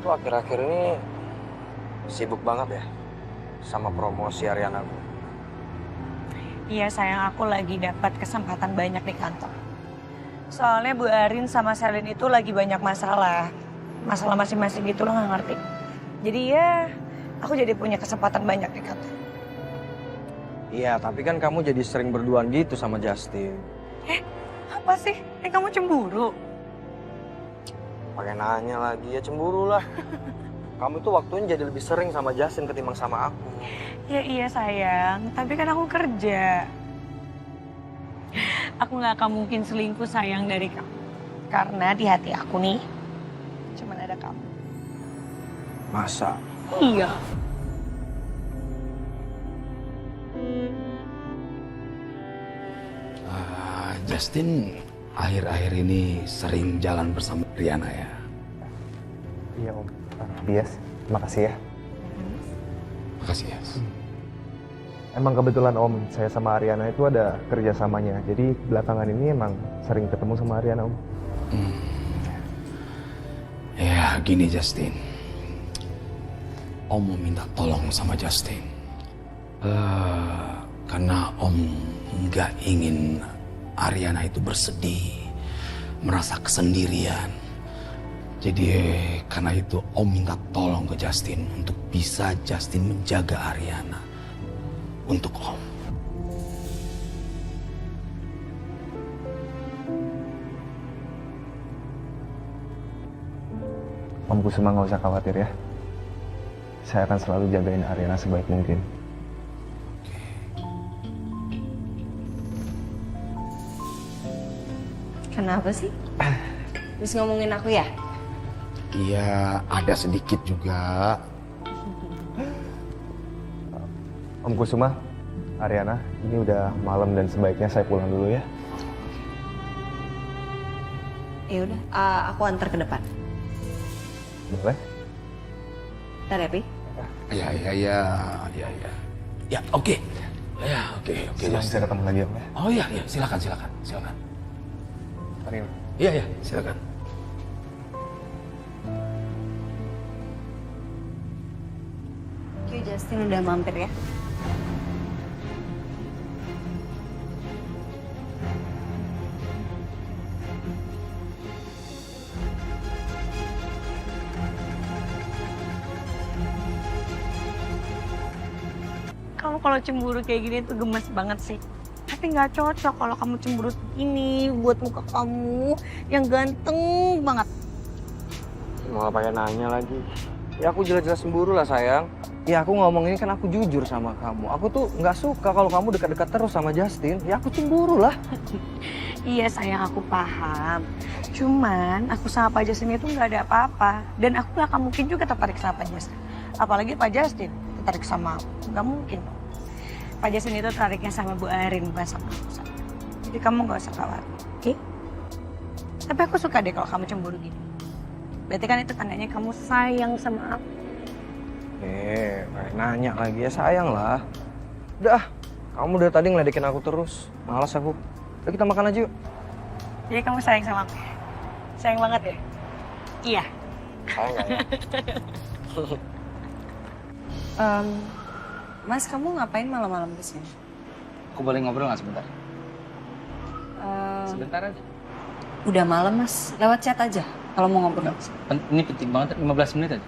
tuh akhir-akhir ini sibuk banget ya sama promosi Ariana gue. Iya sayang, aku lagi dapat kesempatan banyak di kantor. Soalnya Bu Arin sama Selin itu lagi banyak masalah. Masalah masing-masing gitu lo gak ngerti. Jadi ya aku jadi punya kesempatan banyak di kantor. Iya, tapi kan kamu jadi sering berduaan gitu sama Justin. Apa sih? Kamu cemburu? Pakai nanya lagi, ya cemburu lah. Kamu tuh waktunya jadi lebih sering sama Justin ketimbang sama aku. Ya iya sayang, tapi kan aku kerja. Aku gak akan mungkin selingkuh sayang dari kamu. Karena di hati aku nih, cuman ada kamu. Masa? Iya. Justin akhir-akhir ini sering jalan bersama Riana ya. Iya Om. Bias, makasih ya. Makasih ya. Emang kebetulan Om, saya sama Ariana itu ada kerjasamanya. Jadi belakangan ini emang sering ketemu sama Ariana Om. Ya gini Justin, Om mau minta tolong sama Justin. Karena Om nggak ingin Ariana itu bersedih, merasa kesendirian. Jadi karena itu Om minta tolong ke Justin untuk bisa Justin menjaga Ariana untuk Om. Om Kusuma nggak usah khawatir ya. Saya akan selalu jagain Ariana sebaik mungkin. Kenapa sih? Terus ngomongin aku ya? Iya, ada sedikit juga. Om Kusuma, Ariana, ini udah malam dan sebaiknya saya pulang dulu ya. Ya udah, aku antar ke depan. Boleh? Ntar ya, Pi. Ya. Ya, oke. Ya, oke. Silakan bisa ketemu lagi Om ya. Oh iya, silakan. Ariana. Iya, silakan. Thank you, Justin udah mampir ya. Kamu kalau cemburu kayak gini tuh gemes banget sih. Tapi nggak cocok kalau kamu cemburu ini buat muka kamu yang ganteng banget. Malah pakai nanya lagi. Ya aku jelas-jelas cemburu lah sayang. Ya aku ngomong ini kan aku jujur sama kamu. Aku tuh nggak suka kalau kamu dekat-dekat terus sama Justin. Ya aku cemburu lah. Iya sayang, aku paham. Cuman aku sama Pak Justin itu nggak ada apa-apa. Dan aku nggak akan mungkin juga tertarik sama Pak Justin. Apalagi Pak Justin tertarik sama aku. Nggak mungkin. Pak Justin itu tertariknya sama Bu Arin, bukan sama aku. Sayang. Jadi kamu nggak usah khawatir, oke? Tapi aku suka deh kalau kamu cemburu gini. Berarti kan itu tandanya kamu sayang sama aku. Pakai nanya lagi ya sayang lah. Udah, kamu dari tadi ngeledekin aku terus. Malas aku. Udah kita makan aja yuk. Jadi kamu sayang sama aku ya? Sayang banget ya? Iya. Sayang nggak ya? Mas, kamu ngapain malam-malam kesini? Aku boleh ngobrol nggak sebentar? Sebentar aja. Udah malam, Mas. Lewat chat aja kalau mau ngobrol. Ini penting banget, 15 menit aja.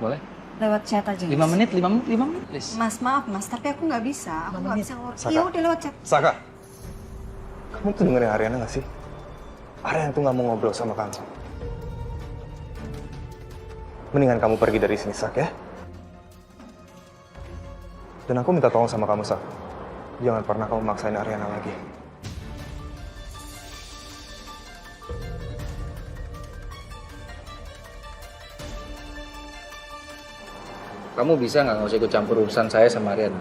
Boleh? Lewat chat aja. 5 menit, 5 menit, please. Mas, maaf, Mas. Tapi aku nggak bisa. Aku nggak bisa ngobrol. Saka. Iya, udah lewat chat. Saka, kamu tuh dengerin Ariana gak sih? Ariana tuh gak mau ngobrol sama kamu. Mendingan kamu pergi dari sini, Sak ya. Dan aku minta tolong sama kamu, Sak. Jangan pernah kamu maksain Ariana lagi. Kamu bisa nggak usah ikut campur urusan saya sama Ariana?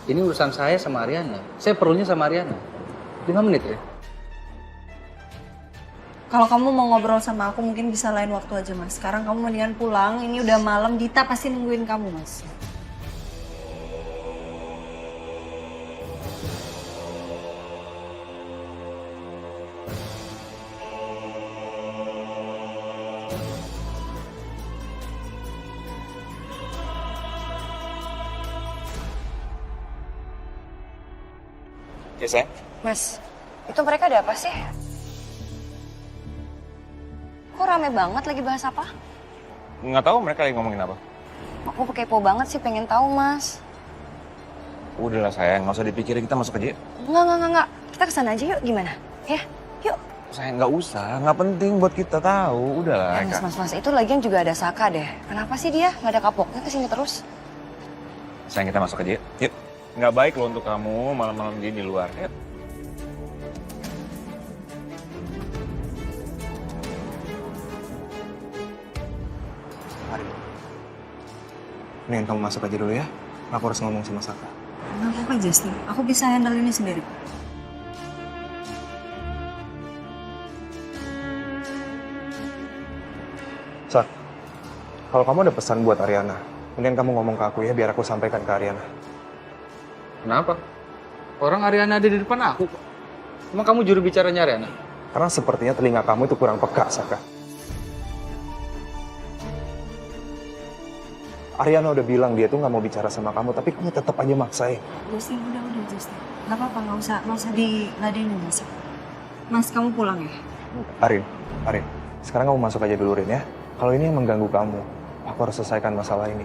Ini urusan saya sama Ariana. Saya perlunya sama Ariana. 5 menit ya? Kalau kamu mau ngobrol sama aku mungkin bisa lain waktu aja, Mas. Sekarang kamu mendingan pulang. Ini udah malam. Dita pasti nungguin kamu, Mas. Ya, sayang. Mas, itu mereka ada apa sih? Kok rame banget lagi bahas apa? Nggak tahu mereka lagi ngomongin apa. Aku kepo banget sih, pengen tahu, Mas. Udahlah sayang, nggak usah dipikirin, kita masuk aja. Enggak. Kita kesana aja yuk, gimana? Ya, yuk. Sayang, nggak usah, nggak penting buat kita tahu. Udahlah, Mas, itu lagian juga ada Saka deh. Kenapa sih dia nggak ada kapoknya kesini terus? Sayang, kita masuk aja. Yuk. Nggak baik loh untuk kamu malam-malam gini di luar. Yuk. Mari. Mendingan kamu masuk aja dulu ya. Aku harus ngomong sama Saka. Nggak apa-apa, Justin. Aku bisa handle ini sendiri. Sak, kalau kamu ada pesan buat Ariana, mendingan kamu ngomong ke aku ya, biar aku sampaikan ke Ariana. Kenapa? Orang Ariana ada di depan aku kok. Emang kamu juru bicaranya Ariana? Karena sepertinya telinga kamu itu kurang peka, Saka. Ariana udah bilang dia tuh nggak mau bicara sama kamu, tapi kamu tetap aja maksain. Justin, udah, Justin. Nggak apa-apa, nggak usah diladenin, Mas. Mas, kamu pulang ya? Arin, sekarang kamu masuk aja dulu, Rin ya. Kalau ini yang mengganggu kamu, aku harus selesaikan masalah ini.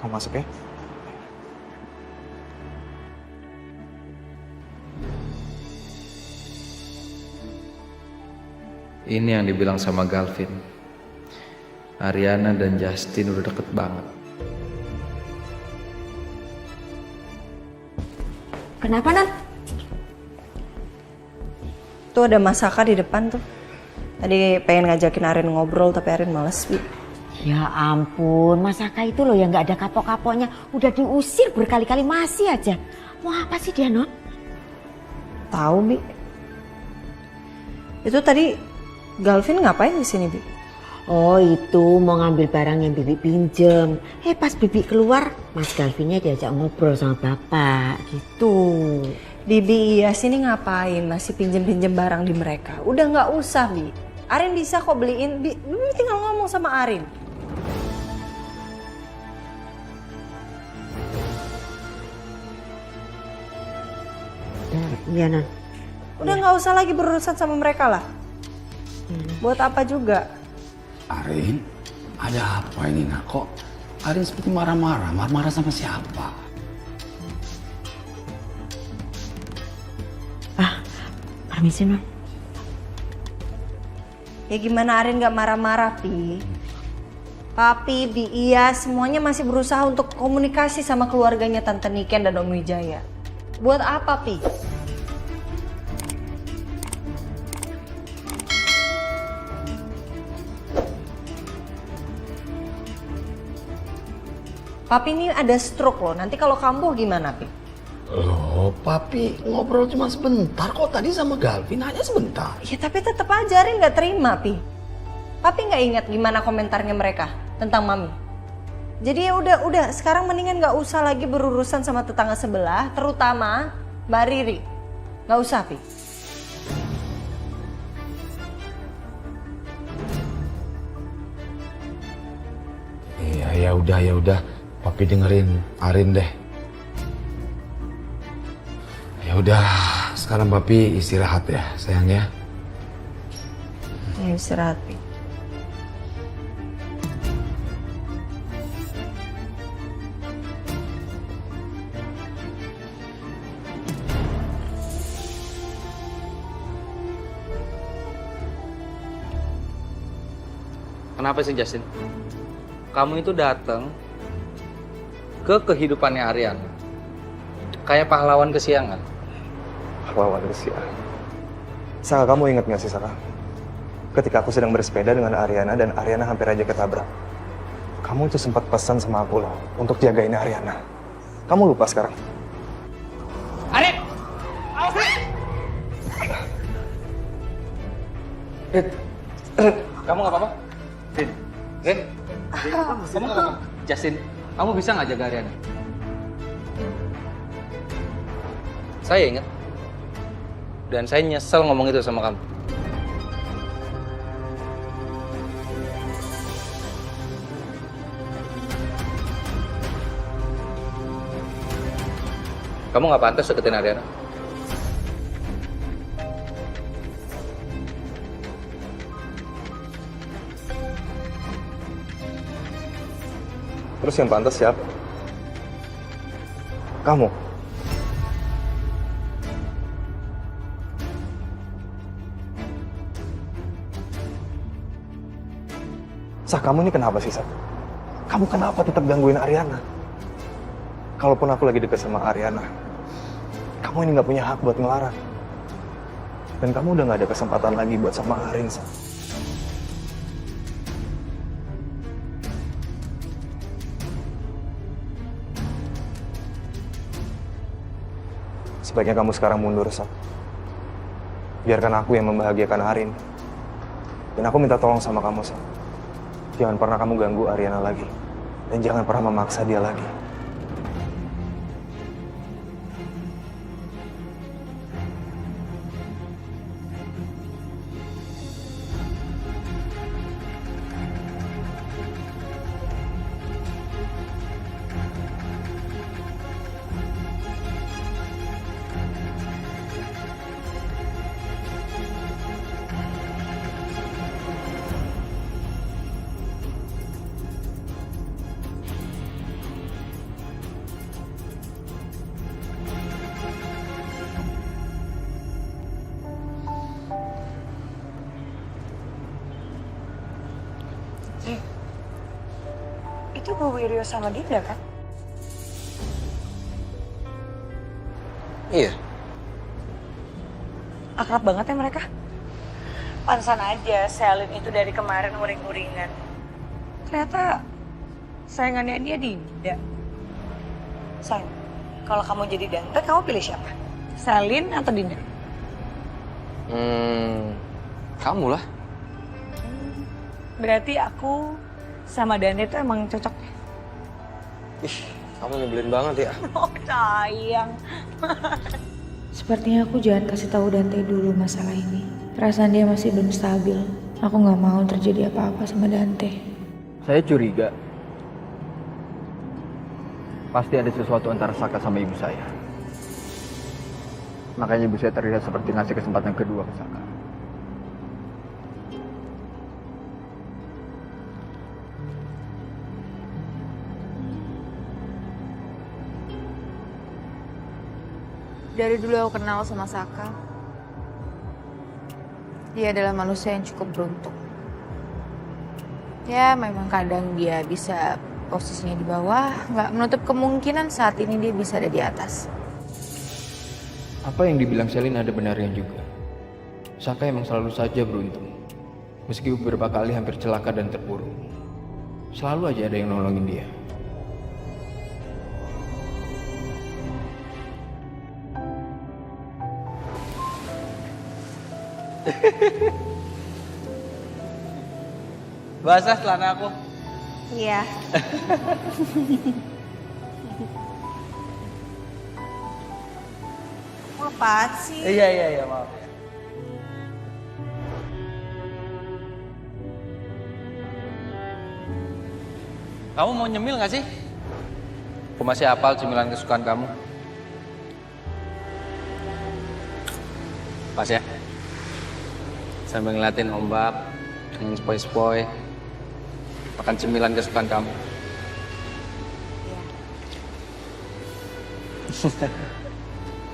Kamu masuk ya. Ini yang dibilang sama Galvin. Ariana dan Justin udah deket banget. Kenapa, Nan? Tuh ada Mas Saka di depan tuh. Tadi pengen ngajakin Arin ngobrol, tapi Arin males, Bi. Ya ampun, Mas Saka itu loh yang nggak ada kapok-kapoknya. Udah diusir berkali-kali masih aja. Mau apa sih dia, Non? Tahu, Bi. Itu tadi Galvin ngapain di sini, Bi? Oh itu mau ngambil barang yang Bibi pinjem. Pas Bibi keluar, Mas Galvinnya diajak ngobrol sama Bapak gitu. Bibi iya sini ngapain? Masih pinjem-pinjem barang di mereka. Udah nggak usah, Bi. Arin bisa kok beliin. Bibi tinggal ngomong sama Arin. Iya, Non. Udah nggak usah lagi berurusan sama mereka lah. Buat apa juga? Arin, ada apa ini nak? Kok Arin seperti marah-marah? Marah-marah sama siapa? Permisi, Non. Ya gimana Arin nggak marah-marah, Pi? Papi, Bi, iya semuanya masih berusaha untuk komunikasi sama keluarganya Tante Niken dan Om Wijaya. Buat apa, Pi? Papi ini ada stroke loh, nanti kalau kambuh gimana, Pi? Loh, Papi ngobrol cuma sebentar kok tadi sama Galvin, hanya sebentar. Ya tapi tetap aja Arin nggak terima, Pi. Papi nggak ingat gimana komentarnya mereka tentang Mami. Jadi ya udah, sekarang mendingan nggak usah lagi berurusan sama tetangga sebelah, terutama Mbak Riri. Nggak usah, Pi. Iya, ya udah. Papi dengerin Arin deh. Ya udah, sekarang Papi istirahat ya, sayang ya. Ya istirahat, Pi. Kenapa sih Justin? Kamu itu datang ke kehidupannya Ariana. Kayak pahlawan kesiangan. Pahlawan Rusia. Saka, kamu ingat gak sih, Saka? Ketika aku sedang bersepeda dengan Ariana dan Ariana hampir aja ketabrak. Kamu itu sempat pesan sama aku loh untuk jagain Ariana. Kamu lupa sekarang? Arin! Awas, Rin! Kamu gak apa-apa? Rin, kamu gak apa-apa? Justin, kamu bisa nggak jaga Ariana? Saya ingat. Dan saya nyesel ngomong itu sama kamu. Kamu nggak pantas deketin Ariana. Terus yang pantas siapa? Kamu. Kamu ini kenapa sih, Sa? Kamu kenapa tetap gangguin Ariana? Kalaupun aku lagi deket sama Ariana, kamu ini nggak punya hak buat ngelarang. Dan kamu udah nggak ada kesempatan lagi buat sama Arin, Sa. Sebaiknya kamu sekarang mundur, Sa. Biarkan aku yang membahagiakan Arin. Dan aku minta tolong sama kamu, Sa. Jangan pernah kamu ganggu Ariana lagi. Dan jangan pernah memaksa dia lagi. Itu Bu Wiryo sama Dinda kan? Iya. Akrab banget ya mereka. Pantesan aja Selin itu dari kemarin uring-uringan. Ternyata sayangannya dia Dinda. Sayang, kalau kamu jadi Dante, kamu pilih siapa? Selin atau Dinda? Kamu lah. Berarti aku sama Dante itu emang cocok. Ih, kamu nyebelin banget ya. Oh sayang. Sepertinya aku jangan kasih tahu Dante dulu masalah ini. Perasaan dia masih belum stabil. Aku nggak mau terjadi apa-apa sama Dante. Saya curiga. Pasti ada sesuatu antara Saka sama ibu saya. Makanya ibu saya terlihat seperti ngasih kesempatan kedua ke Saka. Dari dulu aku kenal sama Saka. Dia adalah manusia yang cukup beruntung. Ya, memang kadang dia bisa posisinya di bawah, nggak menutup kemungkinan saat ini dia bisa ada di atas. Apa yang dibilang Selin ada benarnya juga. Saka emang selalu saja beruntung. Meski beberapa kali hampir celaka dan terpuruk. Selalu aja ada yang nolongin dia. Basah celana aku. Iya. Apaan sih? Iya, maaf. Kamu mau nyemil nggak sih? Aku masih hafal cemilan kesukaan kamu. Pas ya. Sambil ngeliatin ombak, angin sepoi-sepoi, makan cemilan kesukaan kamu.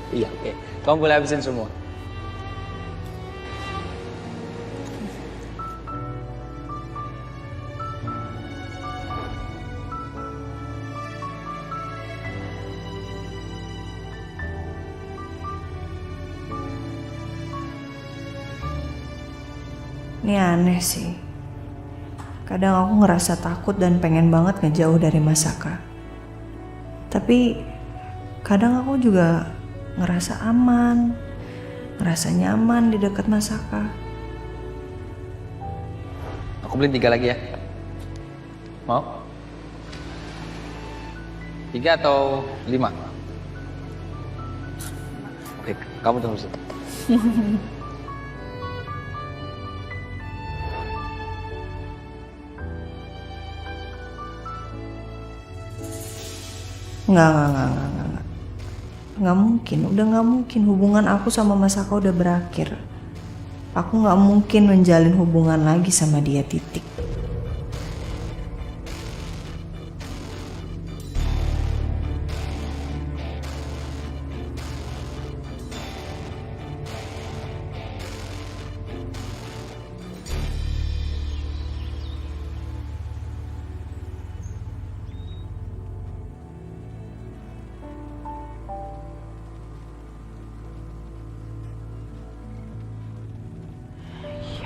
Iya, oke. Kamu boleh habisin semua. Ini aneh sih. Kadang aku ngerasa takut dan pengen banget ngejauh dari Mas Saka. Tapi kadang aku juga ngerasa aman, ngerasa nyaman di dekat Mas Saka. Aku beliin 3 lagi ya. Mau? 3 atau 5? Oke, kamu tunggu sini. Enggak. Nggak mungkin, udah nggak mungkin hubungan aku sama Mas Saka udah berakhir. Aku nggak mungkin menjalin hubungan lagi sama dia, titik.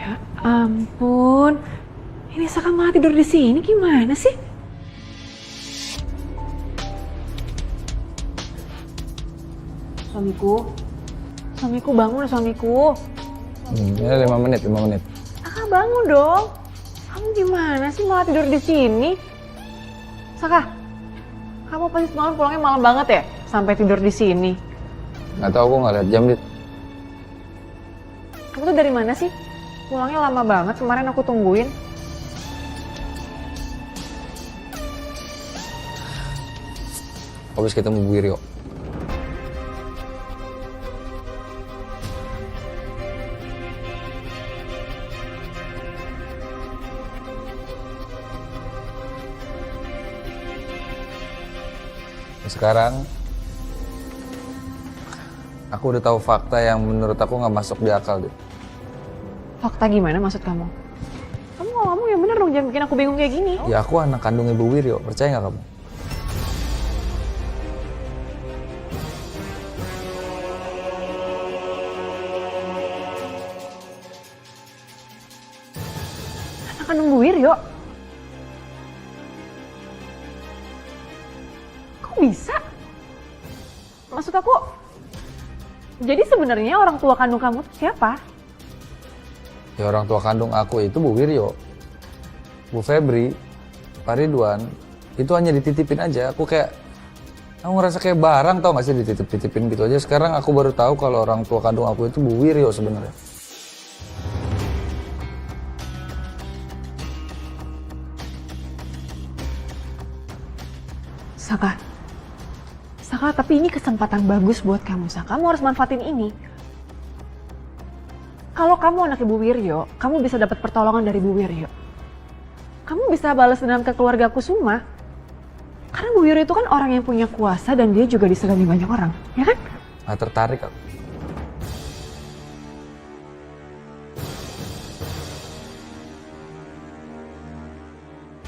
Ya ampun, ini Saka malah tidur di sini gimana sih? Suamiku bangun suamiku. Ini 5 menit. Saka bangun dong. Kamu gimana sih malah tidur di sini? Saka, kamu pasti semalam pulangnya malam banget ya? Sampai tidur di sini. Nggak tahu, aku nggak lihat jam, Dit. Kamu tuh dari mana sih? Pulangnya lama banget, kemarin aku tungguin. Habis ketemu Bu Wiryo. Sekarang aku udah tahu fakta yang menurut aku nggak masuk di akal, Dit. Fakta gimana maksud kamu? Kamu ngomong yang bener dong, jangan bikin aku bingung kayak gini. Ya aku anak kandungnya Bu Wiryo, percaya nggak kamu? Anak kandung Bu Wiryo? Kok bisa? Maksud aku, jadi sebenarnya orang tua kandung kamu tuh siapa? Ya orang tua kandung aku itu Bu Wiryo, Bu Febri, Pak Ridwan, itu hanya dititipin aja. Aku ngerasa kayak barang, tau gak sih, dititip-titipin gitu aja. Sekarang aku baru tahu kalau orang tua kandung aku itu Bu Wiryo sebenarnya. Saka, tapi ini kesempatan bagus buat kamu, Saka. Kamu harus manfaatin ini. Kalau kamu anak Ibu Wiryo, kamu bisa dapat pertolongan dari Bu Wiryo. Kamu bisa balas dendam ke keluarga Kusuma. Karena Bu Wiryo itu kan orang yang punya kuasa dan dia juga disegani banyak orang, ya kan? Nggak tertarik aku.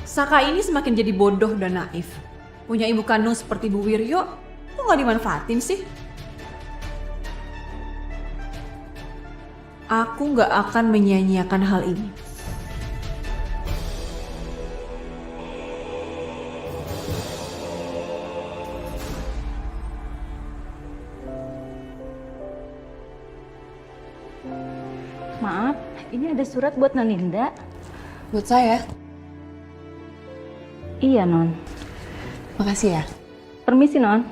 Saka ini semakin jadi bodoh dan naif. Punya ibu kandung seperti Bu Wiryo, kok nggak dimanfaatin sih? Aku nggak akan menyia-nyiakan hal ini. Maaf, ini ada surat buat Naninda. Buat saya? Iya, Non. Makasih ya. Permisi, Non.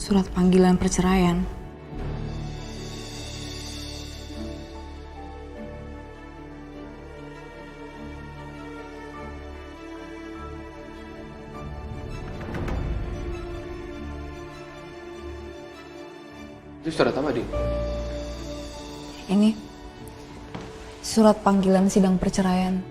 Surat panggilan perceraian. Itu surat apa, Dik? Ini surat panggilan sidang perceraian.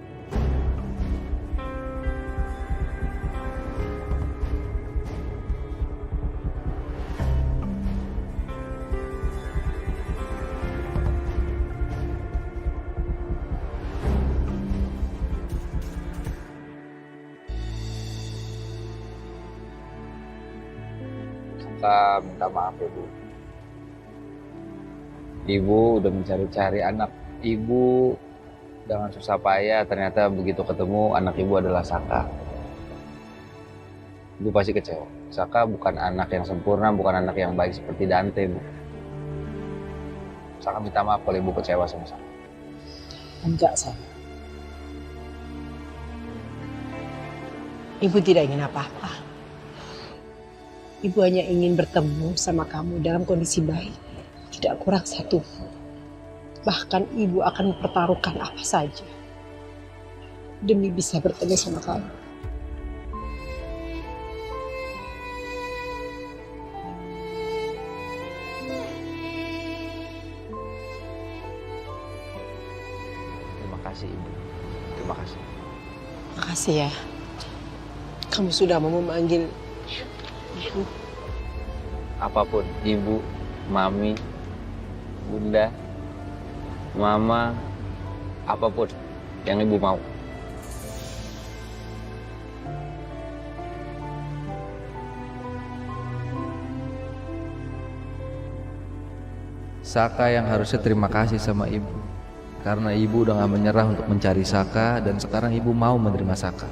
Saka minta maaf ya, Bu. Ibu udah mencari-cari anak ibu dengan susah payah, ternyata begitu ketemu anak ibu adalah Saka. Ibu pasti kecewa. Saka bukan anak yang sempurna, bukan anak yang baik seperti Dante, Bu. Saka minta maaf kalau ibu kecewa sama Saka. Enggak, sayang. Ibu tidak ingin apa-apa. Ibu hanya ingin bertemu sama kamu dalam kondisi baik. Tidak kurang satu. Bahkan ibu akan mempertaruhkan apa saja demi bisa bertemu sama kamu. Terima kasih Ibu. Terima kasih. Makasih ya. Kamu sudah mau memanggil Ibu. Apapun, Ibu, Mami, Bunda, Mama, apapun yang Ibu mau. Saka yang harusnya terima kasih sama ibu. Karena ibu udah gak menyerah untuk mencari Saka dan sekarang ibu mau menerima Saka.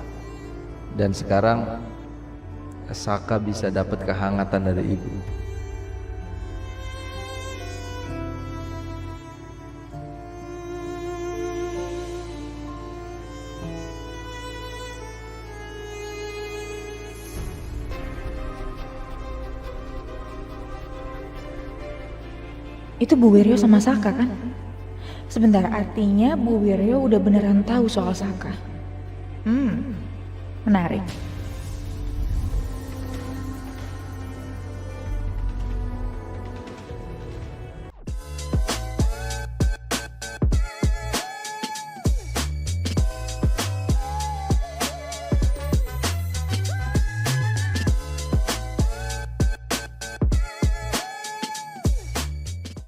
Dan sekarang Saka bisa dapat kehangatan dari ibu. Itu Bu Wiryo sama Saka kan? Sebentar, artinya Bu Wiryo udah beneran tahu soal Saka. Menarik.